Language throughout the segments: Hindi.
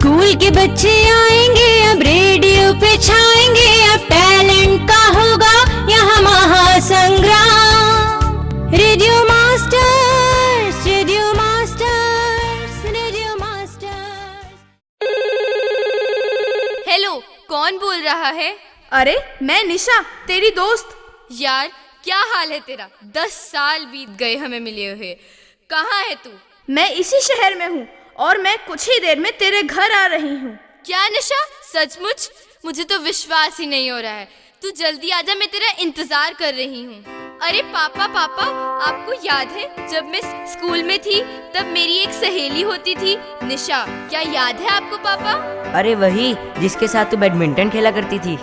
स्कूल के बच्चे आएंगे, अब रेडियो पे छाएंगे, अब टैलेंट का होगा यहाँ महासंग्राम। Radio masters, radio masters, radio masters. Hello, कौन बोल रहा है? अरे मैं निशा, तेरी दोस्त। यार क्या हाल है तेरा? 10 साल बीत गए हमें मिले हुए। कहाँ है तू? मैं इसी शहर में हूँ और मैं कुछ ही देर में तेरे घर आ रही हूँ। क्या निशा, सचमुच? मुझे तो विश्वास ही नहीं हो रहा है। तू जल्दी आजा, मैं तेरा इंतजार कर रही हूँ। अरे पापा, आपको याद है जब मैं स्कूल में थी तब मेरी एक सहेली होती थी निशा? क्या याद है आपको पापा? अरे वही जिसके साथ तू बैडमिंटन खेला करती थी।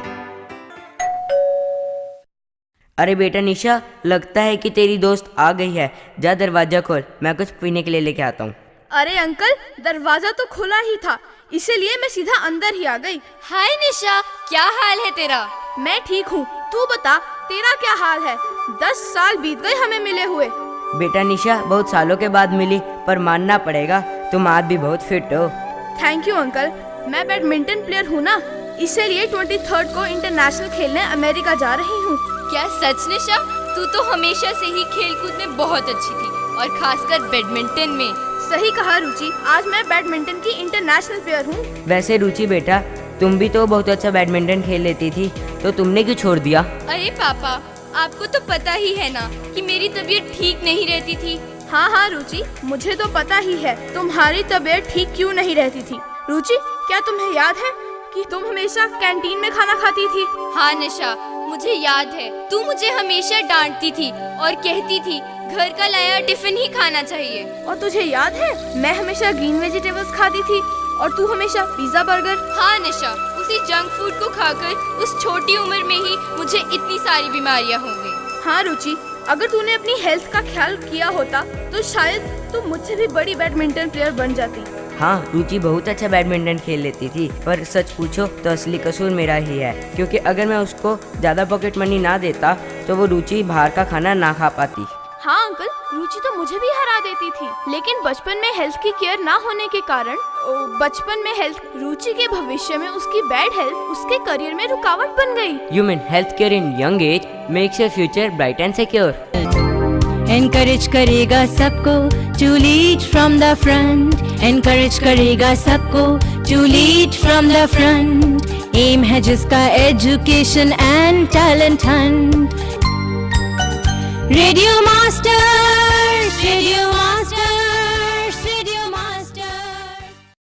अरे बेटा निशा, लगता है कि तेरी दोस्त आ गई है। जा दरवाजा खोल, मैं कुछ पीने के लिए लेके आता हूँ। अरे अंकल, दरवाजा तो खुला ही था, इसीलिए मैं सीधा अंदर ही आ गई। हाय निशा, क्या हाल है तेरा? मैं ठीक हूँ, तू बता तेरा क्या हाल है? 10 साल बीत गए हमें मिले हुए। बेटा निशा, बहुत सालों के बाद मिली, पर मानना पड़ेगा तुम आज भी बहुत फिट हो। Thank you uncle. मैं बैडमिंटन प्लेयर हूँ ना, इसीलिए 23 को इंटरनेशनल खेलने अमेरिका जा रही हूँ। क्या सच निशा? तू तो हमेशा से ही खेलकूद में बहुत अच्छी थी, और खासकर बैडमिंटन में। सही कहा रुचि, आज मैं बैडमिंटन की इंटरनेशनल प्लेयर हूँ। वैसे रुचि बेटा, तुम भी तो बहुत अच्छा बैडमिंटन खेल लेती थी, तो तुमने क्यों छोड़ दिया? अरे पापा, आपको तो पता ही है ना कि मेरी तबीयत ठीक नहीं रहती थी। हाँ रुचि, मुझे तो पता ही है तुम्हारी तबीयत ठीक क्यों नहीं रहती थी। रुचि, क्या तुम्हें याद है कि तुम हमेशा कैंटीन में खाना खाती थी? हाँ निशा, मुझे याद है। तू मुझे हमेशा डांटती थी और कहती थी घर का लाया टिफिन ही खाना चाहिए। और तुझे याद है मैं हमेशा ग्रीन वेजिटेबल्स खाती थी और तू हमेशा पिज्जा बर्गर। हाँ निशा, उसी जंक फूड को खाकर उस छोटी उम्र में ही मुझे इतनी सारी बीमारियाँ हो गई। हाँ रुचि, अगर तूने अपनी हेल्थ का ख्याल किया होता तो शायद तू मुझसे भी बड़ी बैडमिंटन प्लेयर बन जाती। हाँ, रुचि बहुत अच्छा बैडमिंटन खेल लेती थी, पर सच पूछो तो असली कसूर मेरा ही है, क्योंकि अगर मैं उसको ज्यादा पॉकेट मनी ना देता तो वो रुचि बाहर का खाना ना खा पाती। हाँ अंकल, रुचि तो मुझे भी हरा देती थी, लेकिन बचपन में हेल्थ की केयर ना होने के कारण रुचि के भविष्य में उसकी बैड हेल्थ उसके करियर में रुकावट बन गई। You mean health care in young age makes your future bright and secure. Encourage करेगा सबको to lead from the front, encourage करेगा सबको to lead from the front. Aim है जिसका education and talent hunt. Radio masters, radio masters.